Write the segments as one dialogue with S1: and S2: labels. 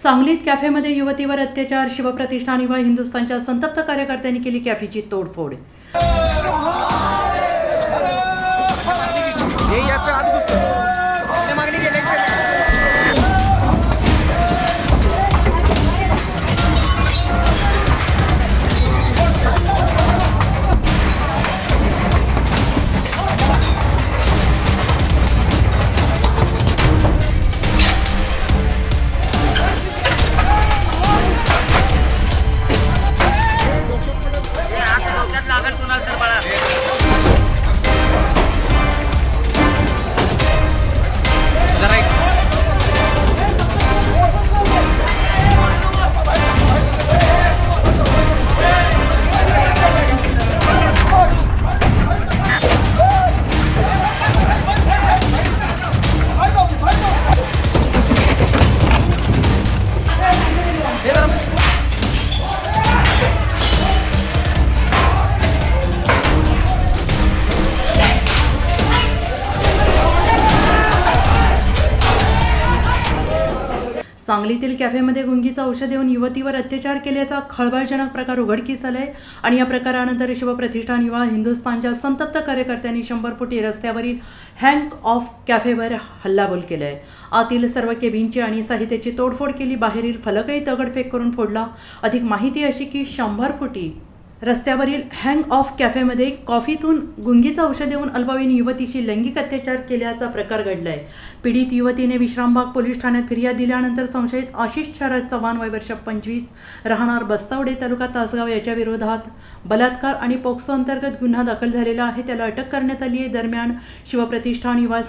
S1: सांगलीत कॅफेमध्ये युवतीवर अत्याचार, शिवप्रतिष्ठान व हिंदुस्थानच्या संतप्त कार्यकर्त्यांनी केली कॅफेची तोडफोड। सांगलीतील कॅफेमध्ये गुंगीचं औषध देऊन युवतीवर अत्याचार केल्याचा खळबळजनक प्रकार उघडकीस आलाय आणि या प्रकारानंतर शिवप्रतिष्ठान युवा हिंदुस्थानच्या संतप्त कार्यकर्त्यांनी 100 फुटी रस्त्यावरील हँग ऑफ कॅफेवर हल्लाबोल केलाय। आतील सर्व केबिनची आणि साहित्याची तोडफोड केली, बाहेरील फलकही दगडफेक करून फोडला। अधिक माहिती अशी की 100 फुटी रस्त्यावरील हँग ऑफ कॅफेमध्ये कॉफीतून गुंगीचं औषध देऊन अल्पवयीन युवतीशी लैंगिक अत्याचार केल्याचा प्रकार घडलाय। पीडित युवतीने विश्रामबाग पोलीस ठाण्यात फिर्याद दिल्यानंतर संशयित आशिष शरद चव्हाण वय वर्ष 25 राहणार बस्तावडे तालुका तासगाव याच्या विरोधात बलात्कार आणि पोक्सो अंतर्गत गुन्हा दाखल झालेला आहे। त्याला अटक करण्यात आली आहे। दरम्यान शिवप्रतिष्ठान युवा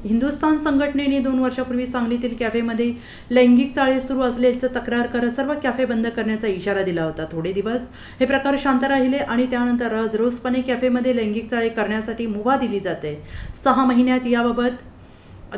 S1: हिंदुस्थान संघटनेने 2 वर्षापूर्वी सांगलीतील कॅफेमध्ये लैंगिक चाळे सुरू असल्याची तक्रार करत सर्व कॅफे बंद करण्याचा इशारा दिला होता। थोडे दिवस हे प्रकार शांत राहिले आणि त्यानंतर रोजरोजपणे कॅफेमध्ये लैंगिक चाळे करण्यासाठी मुभा दिली जाते। 6 महिन्यात याबाबत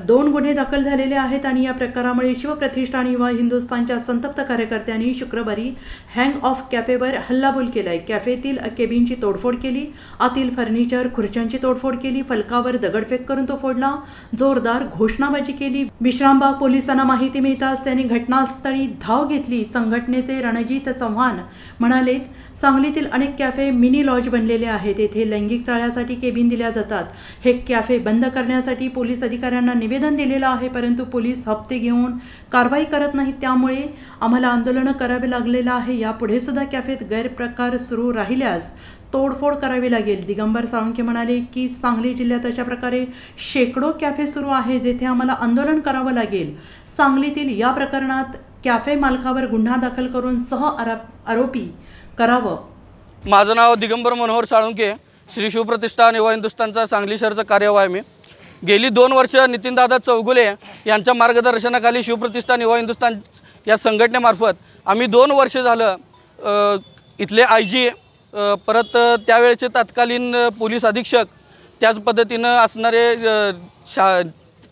S1: 2 गुन्हे दाखल झालेले आहेत आणि या प्रकारामुळे शिवप्रतिष्ठान युवा हिंदुस्थानच्या संतप्त कार्यकर्त्यांनी शुक्रवारी हँग ऑफ कॅफेवर हल्लाबोल केलाय। कॅफेतील केबिनची तोडफोड केली, आतील फर्निचर खुर्च्यांची तोडफोड केली, फलकावर दगडफेक करून तो फोडला, जोरदार घोषणाबाजी केली। विश्रामबाग पोलिसांना माहिती मिळताच त्यांनी घटनास्थळी धाव घेतली। संघटनेचे रणजित चव्हाण म्हणाले, सांगलीतील अनेक कॅफे मिनी लॉज बनलेले आहेत, येथे लैंगिक चाळ्यासाठी केबिन दिल्या जातात। हे कॅफे बंद करण्यासाठी पोलीस अधिकाऱ्यांना निवेदन दिलेलं आहे, परंतु पोलीस हप्ते घेऊन कारवाई करत नाहीत, त्यामुळे आम्हाला आंदोलन करावे लागलेलं आहे। यापुढे सुद्धा कॅफेत गैरप्रकार सुरू राहिल्यास तोडफोड करावी लागेल। दिगंबर साळुंखे म्हणाले की सांगली जिल्ह्यात अशा प्रकारे शेकडो कॅफे सुरू आहेत जेथे आम्हाला आंदोलन करावं लागेल। सांगलीतील या प्रकरणात कॅफे मालकावर गुन्हा दाखल करून आरोपी करावं।
S2: माझं नाव दिगंबर मनोहर साळुंखे, श्री शिवप्रतिष्ठान युवा हिंदुस्थानचा सांगली शहराचा कार्यवाह आहे। मी गेली 2 वर्ष नितीनदादा चौगुले यांच्या मार्गदर्शनाखाली शिवप्रतिष्ठान युवा हिंदुस्थान या संघटनेमार्फत आम्ही 2 वर्ष झालं इथले IG परत त्यावेळेचे तत्कालीन पोलीस अधीक्षक, त्याच पद्धतीनं असणारे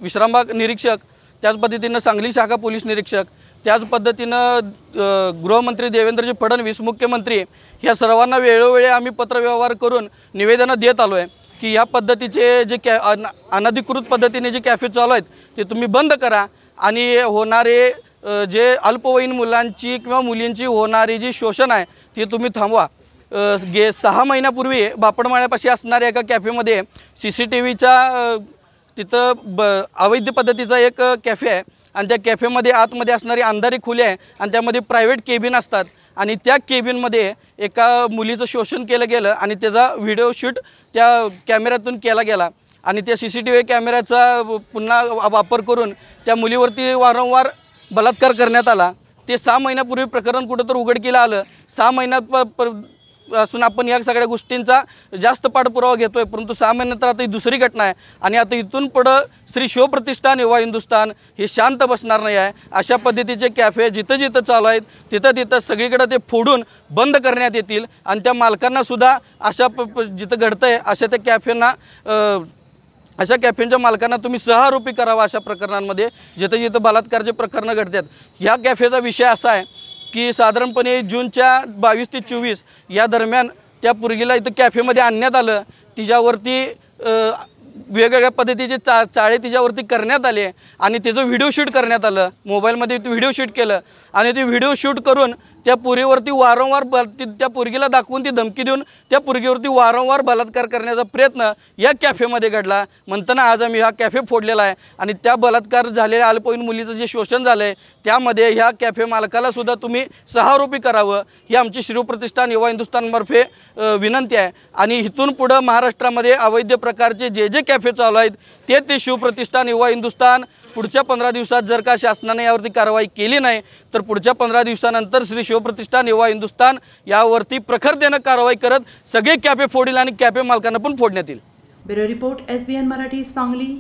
S2: विश्रामबाग निरीक्षक, त्याच पद्धतीनं सांगली शाखा पोलीस निरीक्षक, त्याच पद्धतीनं गृहमंत्री देवेंद्रजी फडणवीस मुख्यमंत्री ह्या सर्वांना वेळोवेळी आम्ही पत्रव्यवहार करून निवेदनं देत आलो आहे की या पद्धतीचे जे अनधिकृत पद्धतीने जे कॅफे चालू आहेत ते तुम्ही बंद करा आणि होणारे जे अल्पवयीन मुलांची किंवा मुलींची होणारी जी शोषण आहे ते तुम्ही थांबवा। 6 महिन्यापूर्वी बापडमाळ्यापाशी असणाऱ्या एका कॅफेमध्ये CCTVच्या तिथं अवैध पद्धतीचा एक कॅफे आहे आणि त्या कॅफेमध्ये आतमध्ये असणारी अंधारी खोली आहे आणि त्यामध्ये प्रायव्हेट केबिन असतात आणि त्या केबिनमध्ये एका मुलीचं शोषण केलं गेलं आणि त्याचा व्हिडिओ शूट त्या कॅमेऱ्यातून केला गेला आणि त्या CCTV कॅमेऱ्याचा पुन्हा वापर करून त्या मुलीवरती वारंवार बलात्कार करण्यात आला। ते 6 महिन्यापूर्वी प्रकरण कुठंतरी उघडकीला आलं। 6 महिन्यापासून आपण या सगळ्या गोष्टींचा जास्त पाठपुरावा घेतोय, परंतु 6 महिन्यानंतर आता ही दुसरी घटना आहे आणि आता इथून पुढं श्री शिवप्रतिष्ठान युवा हिंदुस्थान हे शांत बसणार नाही आहे। अशा पद्धतीचे कॅफे जिथं जिथं चालू आहेत तिथं सगळीकडे ते फोडून बंद करण्यात येतील आणि त्या मालकांना सुद्धा अशा जिथं घडतंय अशा त्या कॅफेंना अशा कॅफेंच्या मालकांना तुम्ही सहारोपी करावा अशा प्रकरणांमध्ये जिथं जिथं बलात्कारचे प्रकरणं घडतात। ह्या कॅफेचा विषय असा आहे की साधारणपणे जूनच्या 22 ते 24 या दरम्यान त्या पोरगीला इथं कॅफेमध्ये आणण्यात आलं। तिच्यावरती वेगवेगळ्या पद्धतीचे चाळे तिच्यावरती करण्यात आले आणि त्याचं व्हिडिओ शूट करण्यात आलं. मोबाईलमध्ये व्हिडिओ शूट केलं आणि ते व्हिडिओ शूट करून त्या पोरीवरती वारंवार त्या पोरगीला दाखवून ती धमकी देऊन त्या पोरगीवरती वारंवार बलात्कार करण्याचा प्रयत्न या कॅफेमध्ये घडला. म्हणताना आज आम्ही हा कॅफे फोडलेला आहे आणि त्या बलात्कार झालेल्या अल्पवयीन मुलीचं जे शोषण झालं आहे त्यामध्ये ह्या कॅफे मालकालासुद्धा तुम्ही सहारोपी करावं ही आमची शिवप्रतिष्ठान युवा हिंदुस्थानमार्फे विनंती आहे. आणि इथून पुढं महाराष्ट्रामध्ये अवैध प्रकारचे जे कॅफे चालू आहेत ते शिवप्रतिष्ठान युवा हिंदुस्थान पुढच्या 15 दिवसात जर का शासनाने यावरती कारवाई केली नाही तर पुढच्या 15 दिवसानंतर श्री शिवप्रतिष्ठान युवा हिंदुस्थान यावरती प्रखरतेनं कारवाई करत सगळे कॅफे फोडील आणि कॅफे मालकांना पण फोडण्यात येईल.
S1: Bureau report SBN Marathi Sangli.